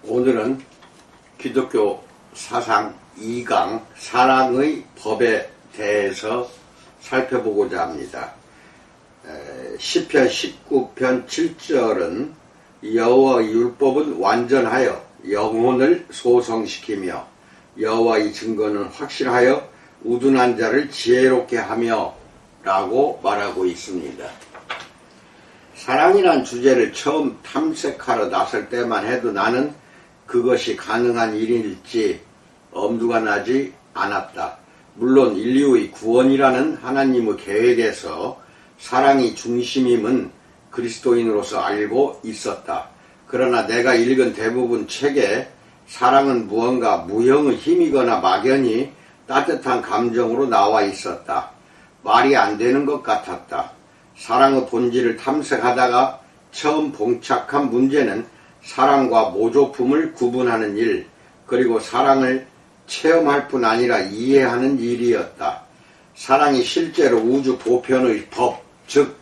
오늘은 기독교 사상 2강 사랑의 법에 대해서 살펴보고자 합니다. 시편 19편 7절은 여호와의 율법은 완전하여 영혼을 소성시키며 여호와의 증거는 확실하여 우둔한 자를 지혜롭게 하며 라고 말하고 있습니다. 사랑이란 주제를 처음 탐색하러 나설 때만 해도 나는 그것이 가능한 일일지 엄두가 나지 않았다. 물론 인류의 구원이라는 하나님의 계획에서 사랑이 중심임은 그리스도인으로서 알고 있었다. 그러나 내가 읽은 대부분 책에 사랑은 무언가 무형의 힘이거나 막연히 따뜻한 감정으로 나와 있었다. 말이 안 되는 것 같았다. 사랑의 본질을 탐색하다가 처음 봉착한 문제는 사랑과 모조품을 구분하는 일, 그리고 사랑을 체험할 뿐 아니라 이해하는 일이었다. 사랑이 실제로 우주 보편의 법, 즉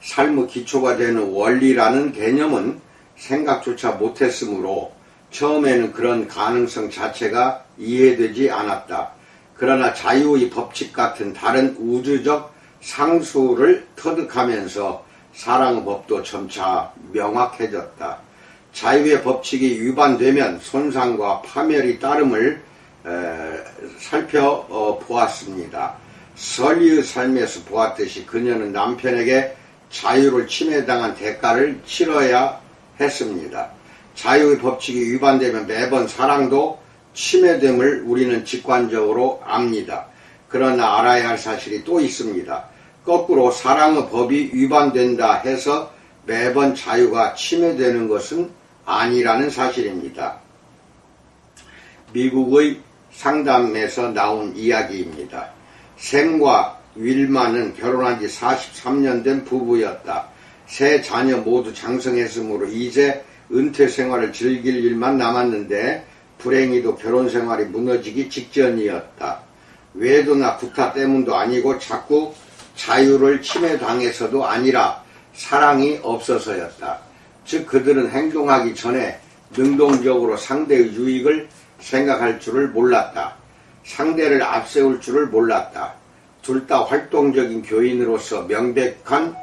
삶의 기초가 되는 원리라는 개념은 생각조차 못했으므로 처음에는 그런 가능성 자체가 이해되지 않았다. 그러나 자유의 법칙 같은 다른 우주적 상수를 터득하면서 사랑의 법도 점차 명확해졌다. 자유의 법칙이 위반되면 손상과 파멸이 따름을 살펴보았습니다. 설리의 삶에서 보았듯이 그녀는 남편에게 자유를 침해당한 대가를 치러야 했습니다. 자유의 법칙이 위반되면 매번 사랑도 침해됨을 우리는 직관적으로 압니다. 그러나 알아야 할 사실이 또 있습니다. 거꾸로 사랑의 법이 위반된다 해서 매번 자유가 침해되는 것은 아니라는 사실입니다. 미국의 상담에서 나온 이야기입니다. 샘과 윌마는 결혼한 지 43년 된 부부였다. 세 자녀 모두 장성했으므로 이제 은퇴 생활을 즐길 일만 남았는데 불행히도 결혼 생활이 무너지기 직전이었다. 외도나 구타 때문도 아니고 자꾸 자유를 침해당해서도 아니라 사랑이 없어서였다. 즉 그들은 행동하기 전에 능동적으로 상대의 유익을 생각할 줄을 몰랐다. 상대를 앞세울 줄을 몰랐다. 둘 다 활동적인 교인으로서 명백한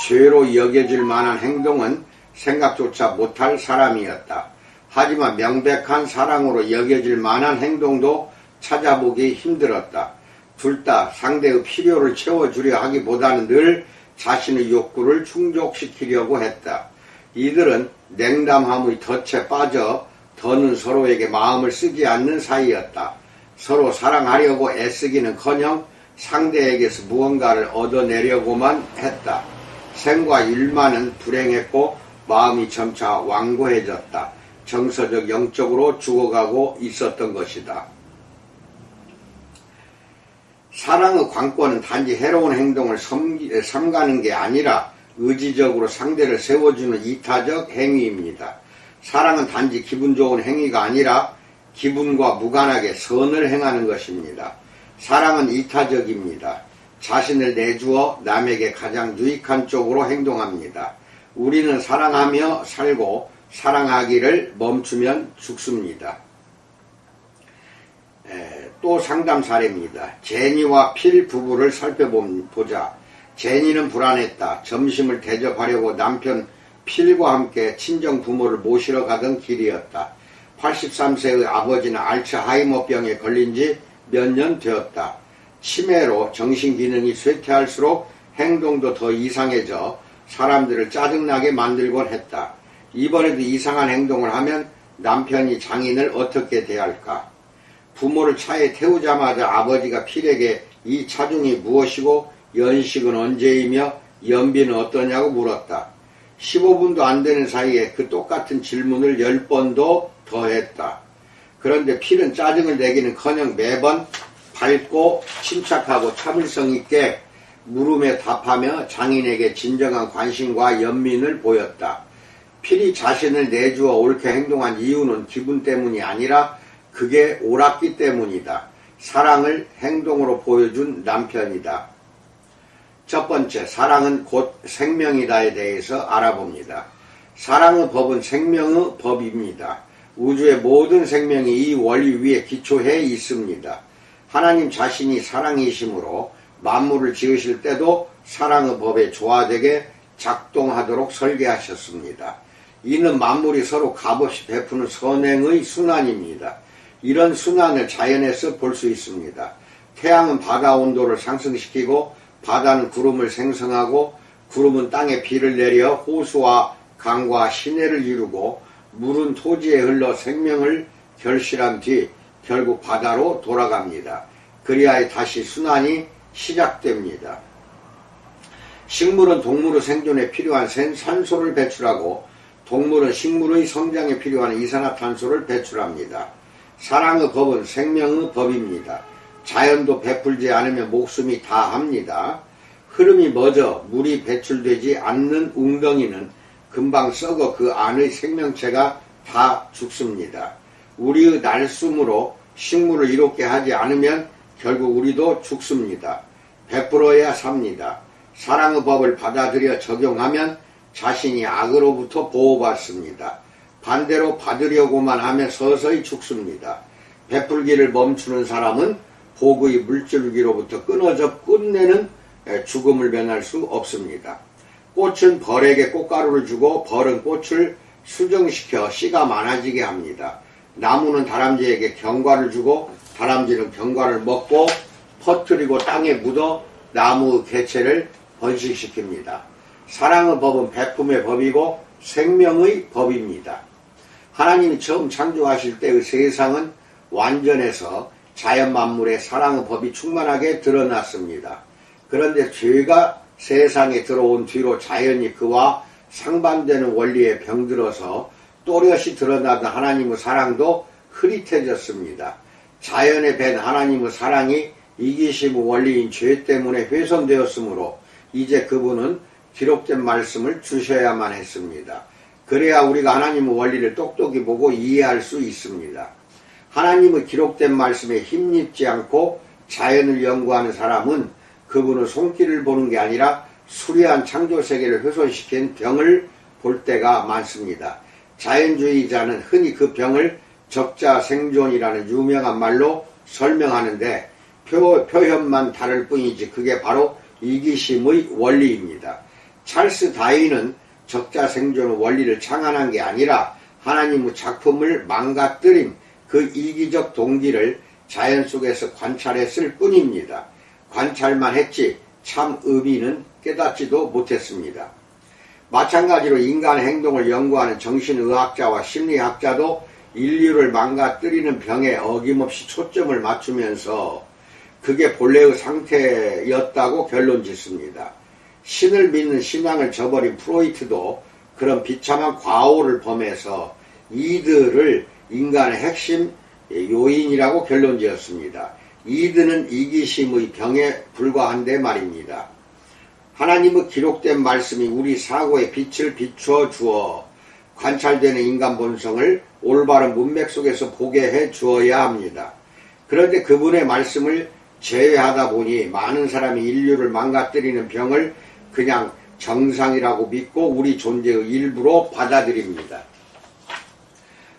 죄로 여겨질 만한 행동은 생각조차 못할 사람이었다. 하지만 명백한 사랑으로 여겨질 만한 행동도 찾아보기 힘들었다. 둘 다 상대의 필요를 채워주려 하기보다는 늘 자신의 욕구를 충족시키려고 했다. 이들은 냉담함의 덫에 빠져 더는 서로에게 마음을 쓰지 않는 사이였다. 서로 사랑하려고 애쓰기는커녕 상대에게서 무언가를 얻어내려고만 했다. 샘과 율마는 불행했고 마음이 점차 완고해졌다. 정서적 영적으로 죽어가고 있었던 것이다. 사랑의 관건은 단지 해로운 행동을 삼가는 게 아니라 의지적으로 상대를 세워주는 이타적 행위입니다. 사랑은 단지 기분 좋은 행위가 아니라 기분과 무관하게 선을 행하는 것입니다. 사랑은 이타적입니다. 자신을 내주어 남에게 가장 유익한 쪽으로 행동합니다. 우리는 사랑하며 살고 사랑하기를 멈추면 죽습니다. 또 상담 사례입니다. 제니와 필 부부를 살펴보자. 제니는 불안했다. 점심을 대접하려고 남편 필과 함께 친정 부모를 모시러 가던 길이었다. 83세의 아버지는 알츠하이머병에 걸린 지 몇 년 되었다. 치매로 정신기능이 쇠퇴할수록 행동도 더 이상해져 사람들을 짜증나게 만들곤 했다. 이번에도 이상한 행동을 하면 남편이 장인을 어떻게 대할까? 부모를 차에 태우자마자 아버지가 필에게 이 차중이 무엇이고 연식은 언제이며 연비는 어떠냐고 물었다. 15분도 안 되는 사이에 그 똑같은 질문을 10번도 더 했다. 그런데 필은 짜증을 내기는커녕 매번 밝고 침착하고 참을성 있게 물음에 답하며 장인에게 진정한 관심과 연민을 보였다. 필이 자신을 내주어 옳게 행동한 이유는 기분 때문이 아니라 그게 옳았기 때문이다. 사랑을 행동으로 보여준 남편이다. 첫 번째, 사랑은 곧 생명이다에 대해서 알아봅니다. 사랑의 법은 생명의 법입니다. 우주의 모든 생명이 이 원리 위에 기초해 있습니다. 하나님 자신이 사랑이시므로 만물을 지으실 때도 사랑의 법에 조화되게 작동하도록 설계하셨습니다. 이는 만물이 서로 값없이 베푸는 선행의 순환입니다. 이런 순환을 자연에서 볼 수 있습니다. 태양은 바다 온도를 상승시키고 바다는 구름을 생성하고 구름은 땅에 비를 내려 호수와 강과 시내를 이루고 물은 토지에 흘러 생명을 결실한 뒤 결국 바다로 돌아갑니다. 그리하여 다시 순환이 시작됩니다. 식물은 동물의 생존에 필요한 산소를 배출하고 동물은 식물의 성장에 필요한 이산화탄소를 배출합니다. 사랑의 법은 생명의 법입니다. 자연도 베풀지 않으면 목숨이 다합니다. 흐름이 멎어 물이 배출되지 않는 웅덩이는 금방 썩어 그 안의 생명체가 다 죽습니다. 우리의 날숨으로 식물을 이롭게 하지 않으면 결국 우리도 죽습니다. 베풀어야 삽니다. 사랑의 법을 받아들여 적용하면 자신이 악으로부터 보호받습니다. 반대로 받으려고만 하면 서서히 죽습니다. 베풀기를 멈추는 사람은 복의 물줄기로부터 끊어져 끝내는 죽음을 면할 수 없습니다. 꽃은 벌에게 꽃가루를 주고 벌은 꽃을 수정시켜 씨가 많아지게 합니다. 나무는 다람쥐에게 견과를 주고 다람쥐는 견과를 먹고 퍼뜨리고 땅에 묻어 나무의 개체를 번식시킵니다. 사랑의 법은 베품의 법이고 생명의 법입니다. 하나님이 처음 창조하실 때의 세상은 완전해서 자연 만물에 사랑의 법이 충만하게 드러났습니다. 그런데 죄가 세상에 들어온 뒤로 자연이 그와 상반되는 원리에 병들어서 또렷이 드러나던 하나님의 사랑도 흐릿해졌습니다. 자연에 밴 하나님의 사랑이 이기심의 원리인 죄 때문에 훼손되었으므로 이제 그분은 기록된 말씀을 주셔야만 했습니다. 그래야 우리가 하나님의 원리를 똑똑히 보고 이해할 수 있습니다. 하나님의 기록된 말씀에 힘입지 않고 자연을 연구하는 사람은 그분의 손길을 보는 게 아니라 수려한 창조세계를 훼손시킨 병을 볼 때가 많습니다. 자연주의자는 흔히 그 병을 적자생존이라는 유명한 말로 설명하는데 표현만 다를 뿐이지 그게 바로 이기심의 원리입니다. 찰스 다윈은 적자생존의 원리를 창안한 게 아니라 하나님의 작품을 망가뜨린 그 이기적 동기를 자연 속에서 관찰했을 뿐입니다. 관찰만 했지 참 의미는 깨닫지도 못했습니다. 마찬가지로 인간의 행동을 연구하는 정신의학자와 심리학자도 인류를 망가뜨리는 병에 어김없이 초점을 맞추면서 그게 본래의 상태였다고 결론짓습니다. 신을 믿는 신앙을 저버린 프로이트도 그런 비참한 과오를 범해서 이들을 인간의 핵심 요인이라고 결론지었습니다. 이들은 이기심의 병에 불과한데 말입니다. 하나님의 기록된 말씀이 우리 사고의 빛을 비추어 주어 관찰되는 인간 본성을 올바른 문맥 속에서 보게 해 주어야 합니다. 그런데 그분의 말씀을 제외하다 보니 많은 사람이 인류를 망가뜨리는 병을 그냥 정상이라고 믿고 우리 존재의 일부로 받아들입니다.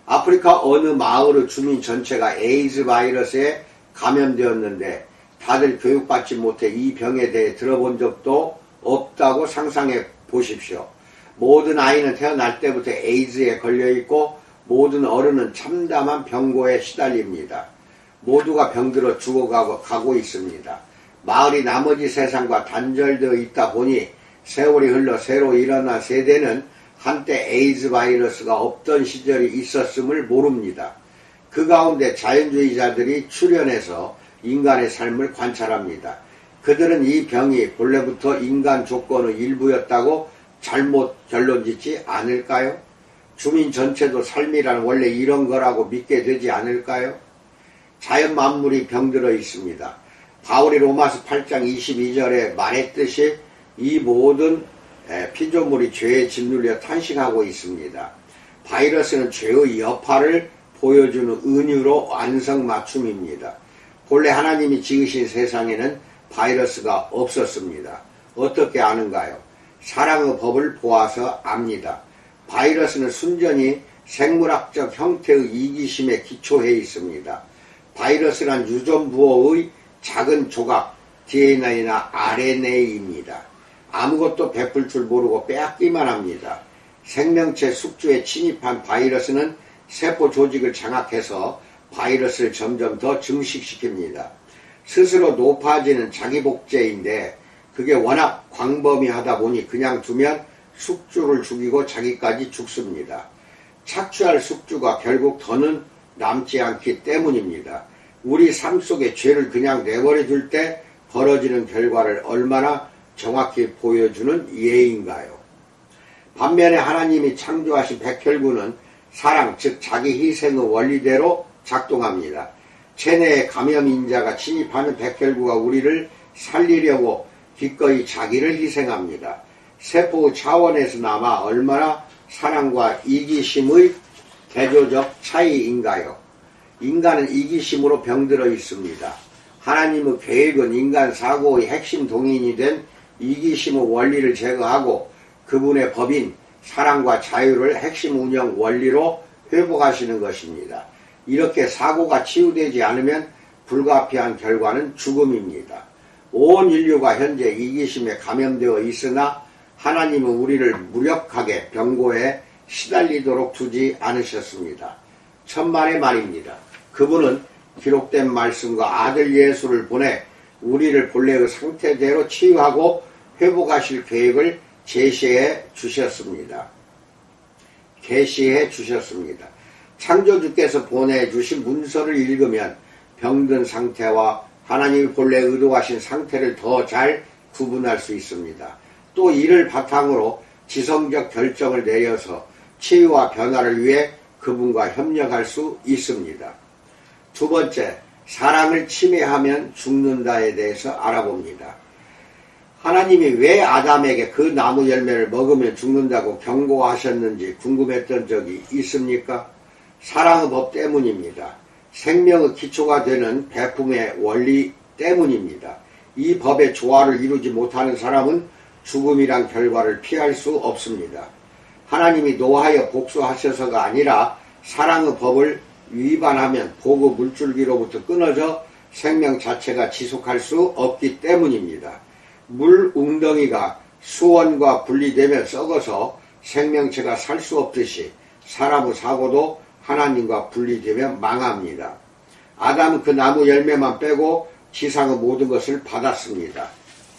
아프리카 어느 마을의 주민 전체가 에이즈 바이러스에 감염되었는데 다들 교육받지 못해 이 병에 대해 들어본 적도 없다고 상상해 보십시오. 모든 아이는 태어날 때부터 에이즈에 걸려있고 모든 어른은 참담한 병고에 시달립니다. 모두가 병들어 죽어가고 있습니다. 마을이 나머지 세상과 단절되어 있다 보니 세월이 흘러 새로 일어난 세대는 한때 에이즈 바이러스가 없던 시절이 있었음을 모릅니다. 그 가운데 자연주의자들이 출현해서 인간의 삶을 관찰합니다. 그들은 이 병이 본래부터 인간 조건의 일부였다고 잘못 결론짓지 않을까요? 주민 전체도 삶이란 원래 이런 거라고 믿게 되지 않을까요? 자연 만물이 병들어 있습니다. 바울이 로마서 8장 22절에 말했듯이 이 모든 피조물이 죄에 짓눌려 탄식하고 있습니다. 바이러스는 죄의 여파를 보여주는 은유로 완성맞춤입니다. 본래 하나님이 지으신 세상에는 바이러스가 없었습니다. 어떻게 아는가요? 사랑의 법을 보아서 압니다. 바이러스는 순전히 생물학적 형태의 이기심에 기초해 있습니다. 바이러스란 유전부호의 작은 조각, DNA나 RNA입니다. 아무것도 베풀 줄 모르고 빼앗기만 합니다. 생명체 숙주에 침입한 바이러스는 세포 조직을 장악해서 바이러스를 점점 더 증식시킵니다. 스스로 높아지는 자기 복제인데 그게 워낙 광범위하다 보니 그냥 두면 숙주를 죽이고 자기까지 죽습니다. 착취할 숙주가 결국 더는 남지 않기 때문입니다. 우리 삶 속에 죄를 그냥 내버려 둘 때 벌어지는 결과를 얼마나 정확히 보여주는 예인가요? 반면에 하나님이 창조하신 백혈구는 사랑, 즉 자기 희생의 원리대로 작동합니다. 체내에 감염인자가 침입하는 백혈구가 우리를 살리려고 기꺼이 자기를 희생합니다. 세포의 차원에서나마 얼마나 사랑과 이기심의 대조적 차이인가요? 인간은 이기심으로 병들어 있습니다. 하나님의 계획은 인간 사고의 핵심 동인이 된 이기심의 원리를 제거하고 그분의 법인 사랑과 자유를 핵심 운영 원리로 회복하시는 것입니다. 이렇게 사고가 치유되지 않으면 불가피한 결과는 죽음입니다. 온 인류가 현재 이기심에 감염되어 있으나 하나님은 우리를 무력하게 병고에 시달리도록 두지 않으셨습니다. 천만의 말입니다. 그분은 기록된 말씀과 아들 예수를 보내 우리를 본래의 상태대로 치유하고 회복하실 계획을 계시해 주셨습니다. 창조주께서 보내주신 문서를 읽으면 병든 상태와 하나님이 본래 의도하신 상태를 더 잘 구분할 수 있습니다. 또 이를 바탕으로 지성적 결정을 내려서 치유와 변화를 위해 그분과 협력할 수 있습니다. 두 번째, 사랑을 침해하면 죽는다에 대해서 알아봅니다. 하나님이 왜 아담에게 그 나무 열매를 먹으면 죽는다고 경고하셨는지 궁금했던 적이 있습니까? 사랑의 법 때문입니다. 생명의 기초가 되는 배품의 원리 때문입니다. 이 법의 조화를 이루지 못하는 사람은 죽음이란 결과를 피할 수 없습니다. 하나님이 노하여 복수하셔서가 아니라 사랑의 법을 위반하면 복의 물줄기로부터 끊어져 생명 자체가 지속할 수 없기 때문입니다. 물 웅덩이가 수원과 분리되면 썩어서 생명체가 살 수 없듯이 사람의 사고도 하나님과 분리되면 망합니다. 아담은 그 나무 열매만 빼고 지상의 모든 것을 받았습니다.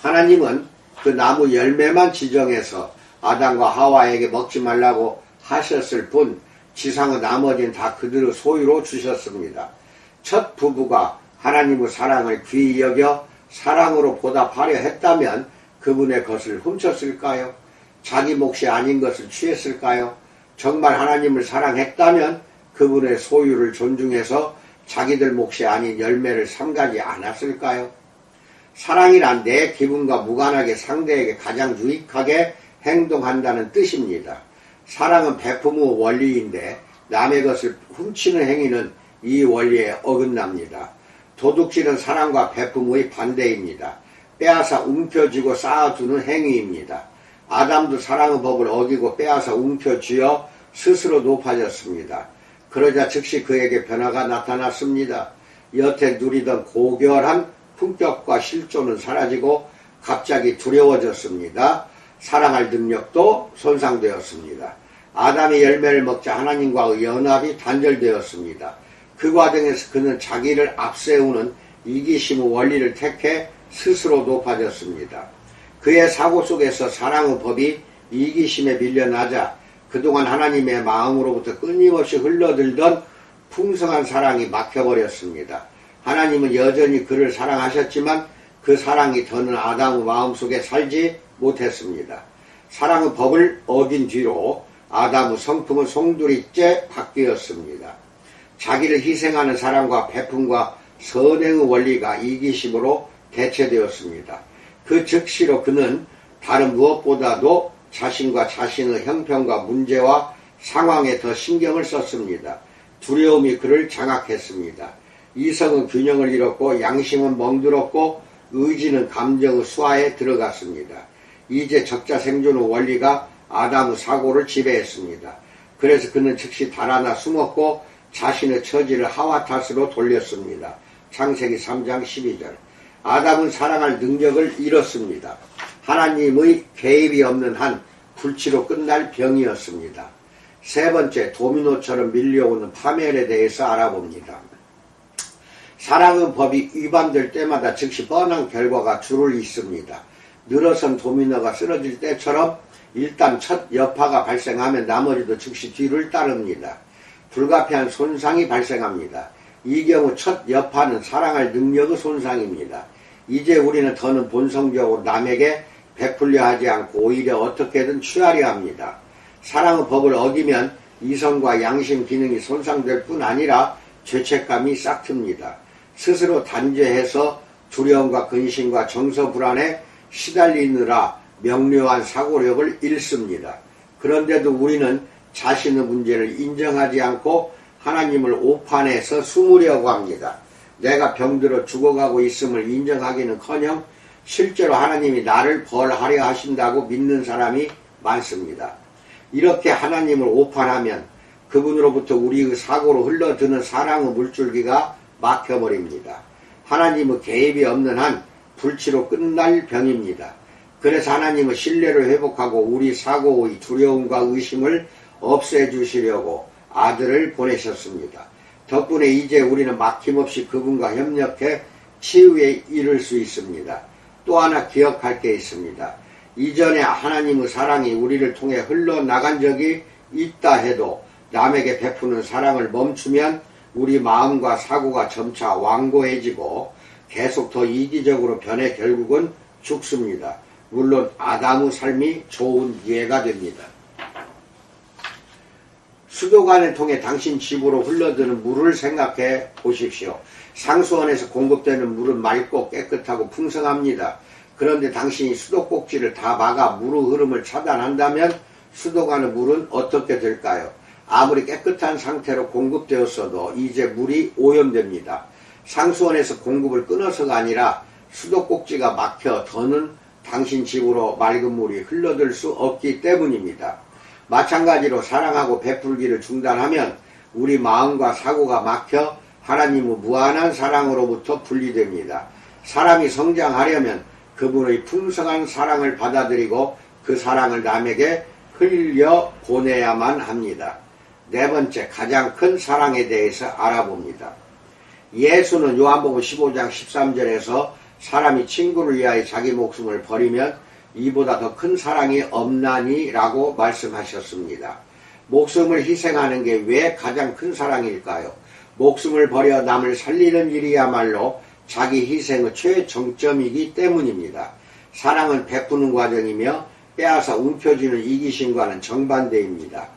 하나님은 그 나무 열매만 지정해서 아담과 하와에게 먹지 말라고 하셨을 뿐 지상의 나머지는 다 그들의 소유로 주셨습니다. 첫 부부가 하나님의 사랑을 귀히 여겨 사랑으로 보답하려 했다면 그분의 것을 훔쳤을까요? 자기 몫이 아닌 것을 취했을까요? 정말 하나님을 사랑했다면 그분의 소유를 존중해서 자기들 몫이 아닌 열매를 삼가지 않았을까요? 사랑이란 내 기분과 무관하게 상대에게 가장 유익하게 행동한다는 뜻입니다. 사랑은 베품의 원리인데 남의 것을 훔치는 행위는 이 원리에 어긋납니다. 도둑질은 사랑과 베품의 반대입니다. 빼앗아 움켜쥐고 쌓아두는 행위입니다. 아담도 사랑의 법을 어기고 빼앗아 움켜쥐어 스스로 높아졌습니다. 그러자 즉시 그에게 변화가 나타났습니다. 여태 누리던 고결한 품격과 실존은 사라지고 갑자기 두려워졌습니다. 사랑할 능력도 손상되었습니다. 아담이 열매를 먹자 하나님과의 연합이 단절되었습니다. 그 과정에서 그는 자기를 앞세우는 이기심의 원리를 택해 스스로 높아졌습니다. 그의 사고 속에서 사랑의 법이 이기심에 밀려나자 그동안 하나님의 마음으로부터 끊임없이 흘러들던 풍성한 사랑이 막혀버렸습니다. 하나님은 여전히 그를 사랑하셨지만 그 사랑이 더는 아담의 마음속에 살지 못했습니다. 사랑의 법을 어긴 뒤로 아담의 성품은 송두리째 바뀌었습니다. 자기를 희생하는 사랑과 베품과 선행의 원리가 이기심으로 대체되었습니다. 그 즉시로 그는 다른 무엇보다도 자신과 자신의 형편과 문제와 상황에 더 신경을 썼습니다. 두려움이 그를 장악했습니다. 이성은 균형을 잃었고 양심은 멍들었고 의지는 감정의 수하에 들어갔습니다. 이제 적자생존의 원리가 아담의 사고를 지배했습니다. 그래서 그는 즉시 달아나 숨었고 자신의 처지를 하와 탓으로 돌렸습니다. 창세기 3장 12절. 아담은 사랑할 능력을 잃었습니다. 하나님의 개입이 없는 한 불치로 끝날 병이었습니다. 세 번째, 도미노처럼 밀려오는 파멸에 대해서 알아봅니다. 사랑의 법이 위반될 때마다 즉시 뻔한 결과가 줄을 잇습니다. 늘어선 도미노가 쓰러질 때처럼 일단 첫 여파가 발생하면 나머지도 즉시 뒤를 따릅니다. 불가피한 손상이 발생합니다. 이 경우 첫 여파는 사랑할 능력의 손상입니다. 이제 우리는 더는 본성적으로 남에게 베풀려 하지 않고 오히려 어떻게든 취하려 합니다. 사랑의 법을 어기면 이성과 양심 기능이 손상될 뿐 아니라 죄책감이 싹틉니다. 스스로 단죄해서 두려움과 근심과 정서 불안에 시달리느라 명료한 사고력을 잃습니다. 그런데도 우리는 자신의 문제를 인정하지 않고 하나님을 오판해서 숨으려고 합니다. 내가 병들어 죽어가고 있음을 인정하기는커녕 실제로 하나님이 나를 벌하려 하신다고 믿는 사람이 많습니다. 이렇게 하나님을 오판하면 그분으로부터 우리의 사고로 흘러드는 사랑의 물줄기가 막혀버립니다. 하나님의 개입이 없는 한 불치로 끝날 병입니다. 그래서 하나님의 신뢰를 회복하고 우리 사고의 두려움과 의심을 없애주시려고 아들을 보내셨습니다. 덕분에 이제 우리는 막힘없이 그분과 협력해 치유에 이를 수 있습니다. 또 하나 기억할 게 있습니다. 이전에 하나님의 사랑이 우리를 통해 흘러나간 적이 있다 해도 남에게 베푸는 사랑을 멈추면 우리 마음과 사고가 점차 완고해지고 계속 더 이기적으로 변해 결국은 죽습니다. 물론 아담의 삶이 좋은 예가 됩니다. 수도관을 통해 당신 집으로 흘러드는 물을 생각해 보십시오. 상수원에서 공급되는 물은 맑고 깨끗하고 풍성합니다. 그런데 당신이 수도꼭지를 다 막아 물의 흐름을 차단한다면 수도관의 물은 어떻게 될까요? 아무리 깨끗한 상태로 공급되었어도 이제 물이 오염됩니다. 상수원에서 공급을 끊어서가 아니라 수도꼭지가 막혀 더는 당신 집으로 맑은 물이 흘러들 수 없기 때문입니다. 마찬가지로 사랑하고 베풀기를 중단하면 우리 마음과 사고가 막혀 하나님의 무한한 사랑으로부터 분리됩니다. 사람이 성장하려면 그분의 풍성한 사랑을 받아들이고 그 사랑을 남에게 흘려 보내야만 합니다. 네 번째, 가장 큰 사랑에 대해서 알아봅니다. 예수는 요한복음 15장 13절에서 사람이 친구를 위하여 자기 목숨을 버리면 이보다 더 큰 사랑이 없나니 라고 말씀하셨습니다. 목숨을 희생하는 게 왜 가장 큰 사랑일까요? 목숨을 버려 남을 살리는 일이야말로 자기 희생의 최정점이기 때문입니다. 사랑은 베푸는 과정이며 빼앗아 움켜쥐는 이기심과는 정반대입니다.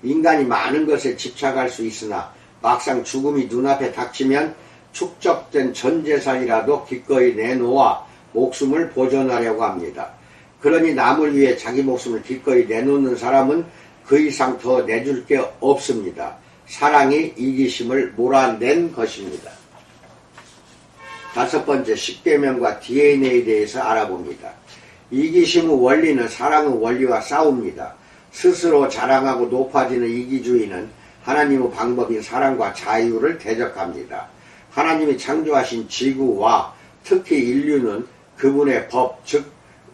인간이 많은 것에 집착할 수 있으나 막상 죽음이 눈앞에 닥치면 축적된 전 재산이라도 기꺼이 내놓아 목숨을 보존하려고 합니다. 그러니 남을 위해 자기 목숨을 기꺼이 내놓는 사람은 그 이상 더 내줄 게 없습니다. 사랑이 이기심을 몰아낸 것입니다. 다섯 번째, 십계명과 DNA에 대해서 알아봅니다. 이기심의 원리는 사랑의 원리와 싸웁니다. 스스로 자랑하고 높아지는 이기주의는 하나님의 방법인 사랑과 자유를 대적합니다. 하나님이 창조하신 지구와 특히 인류는 그분의 법, 즉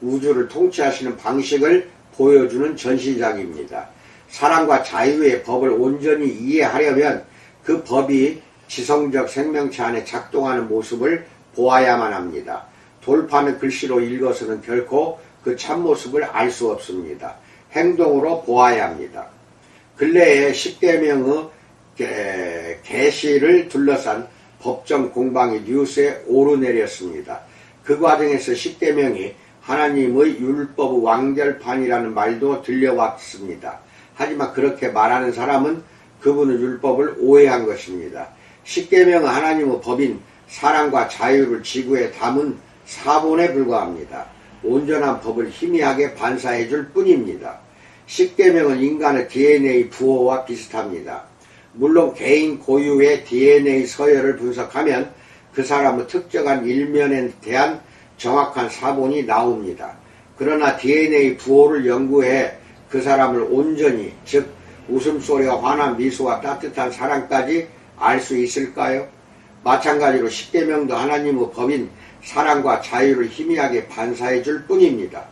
우주를 통치하시는 방식을 보여주는 전시장입니다. 사랑과 자유의 법을 온전히 이해하려면 그 법이 지성적 생명체 안에 작동하는 모습을 보아야만 합니다. 돌판의 글씨로 읽어서는 결코 그 참모습을 알 수 없습니다. 행동으로 보아야 합니다. 근래에 십계명의 계시를 둘러싼 법정 공방이 뉴스에 오르내렸습니다. 그 과정에서 십계명이 하나님의 율법의 완결판이라는 말도 들려왔습니다. 하지만 그렇게 말하는 사람은 그분의 율법을 오해한 것입니다. 십계명은 하나님의 법인 사랑과 자유를 지구에 담은 사본에 불과합니다. 온전한 법을 희미하게 반사해 줄 뿐입니다. 십계명은 인간의 DNA 부호와 비슷합니다. 물론 개인 고유의 DNA 서열을 분석하면 그 사람의 특정한 일면에 대한 정확한 사본이 나옵니다. 그러나 DNA 부호를 연구해 그 사람을 온전히, 즉 웃음소리와 환한 미소와 따뜻한 사랑까지 알 수 있을까요? 마찬가지로 십계명도 하나님의 법인 사랑과 자유를 희미하게 반사해 줄 뿐입니다.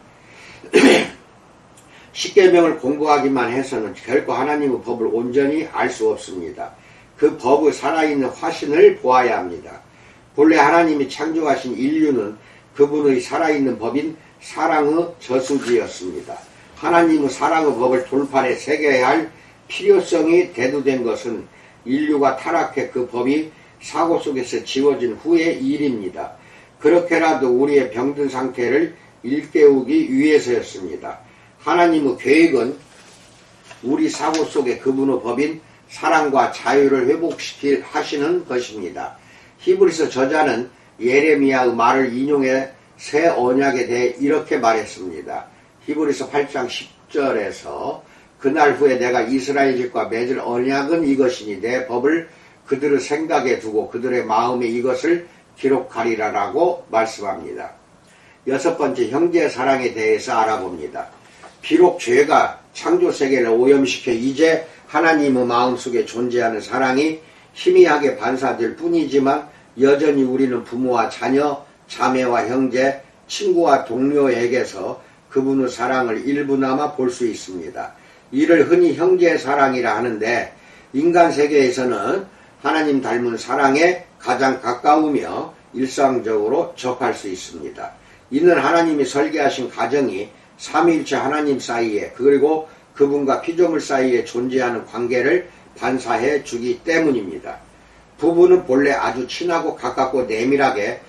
십계명을 공부하기만 해서는 결코 하나님의 법을 온전히 알 수 없습니다. 그 법의 살아있는 화신을 보아야 합니다. 본래 하나님이 창조하신 인류는 그분의 살아있는 법인 사랑의 저수지였습니다. 하나님의 사랑의 법을 돌판에 새겨야 할 필요성이 대두된 것은 인류가 타락해 그 법이 사고 속에서 지워진 후의 일입니다. 그렇게라도 우리의 병든 상태를 일깨우기 위해서였습니다. 하나님의 계획은 우리 사고 속에 그분의 법인 사랑과 자유를 회복하시는 것입니다. 히브리서 저자는 예레미야의 말을 인용해 새 언약에 대해 이렇게 말했습니다. 히브리서 8장 10절에서 그날 후에 내가 이스라엘 집과 맺을 언약은 이것이니 내 법을 그들의 생각에 두고 그들의 마음에 이것을 기록하리라라고 말씀합니다. 여섯 번째, 형제 사랑에 대해서 알아봅니다. 비록 죄가 창조 세계를 오염시켜 이제 하나님의 마음속에 존재하는 사랑이 희미하게 반사될 뿐이지만 여전히 우리는 부모와 자녀, 자매와 형제, 친구와 동료에게서 그분의 사랑을 일부나마 볼 수 있습니다. 이를 흔히 형제 사랑이라 하는데 인간 세계에서는 하나님 닮은 사랑에 가장 가까우며 일상적으로 접할 수 있습니다. 이는 하나님이 설계하신 가정이 삼위일체 하나님 사이에 그리고 그분과 피조물 사이에 존재하는 관계를 반사해 주기 때문입니다. 부부는 본래 아주 친하고 가깝고 내밀하게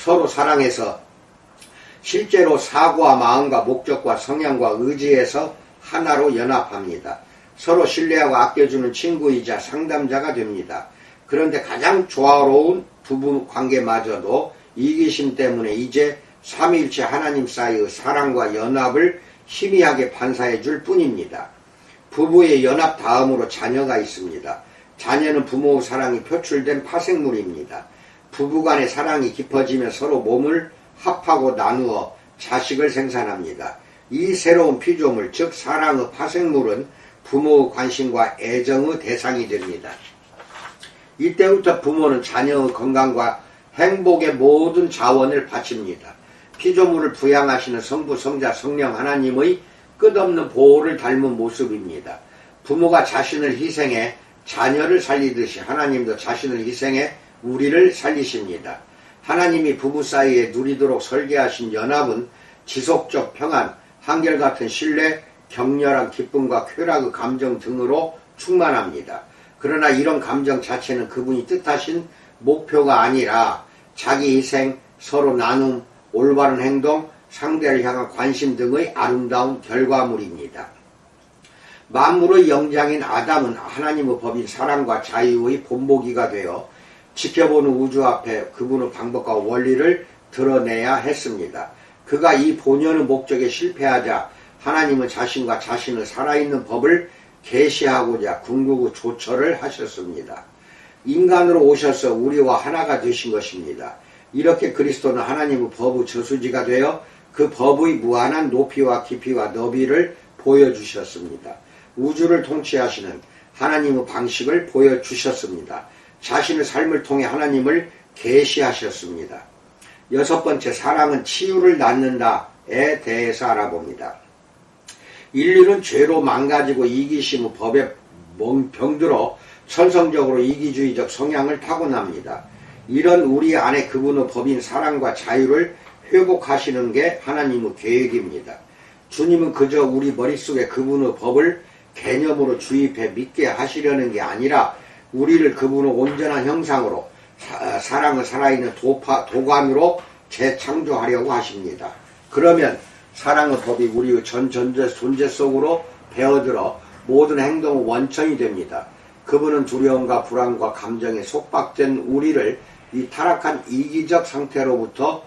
서로 사랑해서 실제로 사고와 마음과 목적과 성향과 의지에서 하나로 연합합니다. 서로 신뢰하고 아껴주는 친구이자 상담자가 됩니다. 그런데 가장 조화로운 부부 관계마저도 이기심 때문에 이제 삼위일체 하나님 사이의 사랑과 연합을 희미하게 반사해 줄 뿐입니다. 부부의 연합 다음으로 자녀가 있습니다. 자녀는 부모의 사랑이 표출된 파생물입니다. 부부간의 사랑이 깊어지며 서로 몸을 합하고 나누어 자식을 생산합니다. 이 새로운 피조물, 즉 사랑의 파생물은 부모의 관심과 애정의 대상이 됩니다. 이때부터 부모는 자녀의 건강과 행복의 모든 자원을 바칩니다. 피조물을 부양하시는 성부, 성자, 성령 하나님의 끝없는 보호를 닮은 모습입니다. 부모가 자신을 희생해 자녀를 살리듯이 하나님도 자신을 희생해 우리를 살리십니다. 하나님이 부부 사이에 누리도록 설계하신 연합은 지속적 평안, 한결같은 신뢰, 격렬한 기쁨과 쾌락의 감정 등으로 충만합니다. 그러나 이런 감정 자체는 그분이 뜻하신 목표가 아니라 자기 희생, 서로 나눔, 올바른 행동, 상대를 향한 관심 등의 아름다운 결과물입니다. 만물의 영장인 아담은 하나님의 법인 사랑과 자유의 본보기가 되어 지켜보는 우주 앞에 그분의 방법과 원리를 드러내야 했습니다. 그가 이 본연의 목적에 실패하자 하나님은 자신과 자신의 살아있는 법을 계시하고자 궁극의 조처를 하셨습니다. 인간으로 오셔서 우리와 하나가 되신 것입니다. 이렇게 그리스도는 하나님의 법의 저수지가 되어 그 법의 무한한 높이와 깊이와 너비를 보여주셨습니다. 우주를 통치하시는 하나님의 방식을 보여주셨습니다. 자신의 삶을 통해 하나님을 계시하셨습니다. 여섯 번째, 사랑은 치유를 낳는다에 대해서 알아봅니다. 인류는 죄로 망가지고 이기심의 법에 병들어 천성적으로 이기주의적 성향을 타고납니다. 이런 우리 안에 그분의 법인 사랑과 자유를 회복하시는 게 하나님의 계획입니다. 주님은 그저 우리 머릿속에 그분의 법을 개념으로 주입해 믿게 하시려는 게 아니라 우리를 그분의 온전한 형상으로 사랑을 살아있는 도관으로 재창조하려고 하십니다. 그러면 사랑의 법이 우리의 전 존재 속으로 배어들어 모든 행동의 원천이 됩니다. 그분은 두려움과 불안과 감정에 속박된 우리를 이 타락한 이기적 상태로부터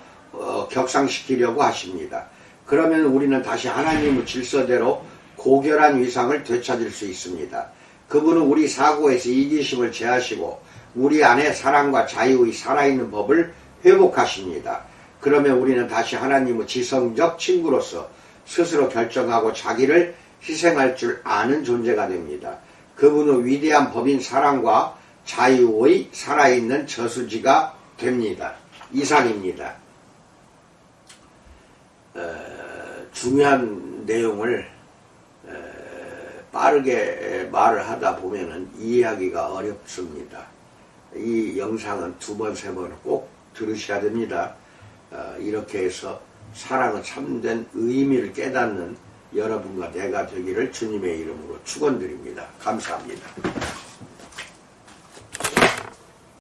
격상시키려고 하십니다. 그러면 우리는 다시 하나님의 질서대로 고결한 위상을 되찾을 수 있습니다. 그분은 우리 사고에서 이기심을 제하시고 우리 안에 사랑과 자유의 살아있는 법을 회복하십니다. 그러면 우리는 다시 하나님의 지성적 친구로서 스스로 결정하고 자기를 희생할 줄 아는 존재가 됩니다. 그분은 위대한 법인 사랑과 자유의 살아있는 저수지가 됩니다. 이상입니다. 중요한 내용을 빠르게 말을 하다 보면은 이해하기가 어렵습니다. 이 영상은 2번, 3번 꼭 들으셔야 됩니다. 이렇게 해서 사랑의 참된 의미를 깨닫는 여러분과 내가 되기를 주님의 이름으로 축원드립니다. 감사합니다.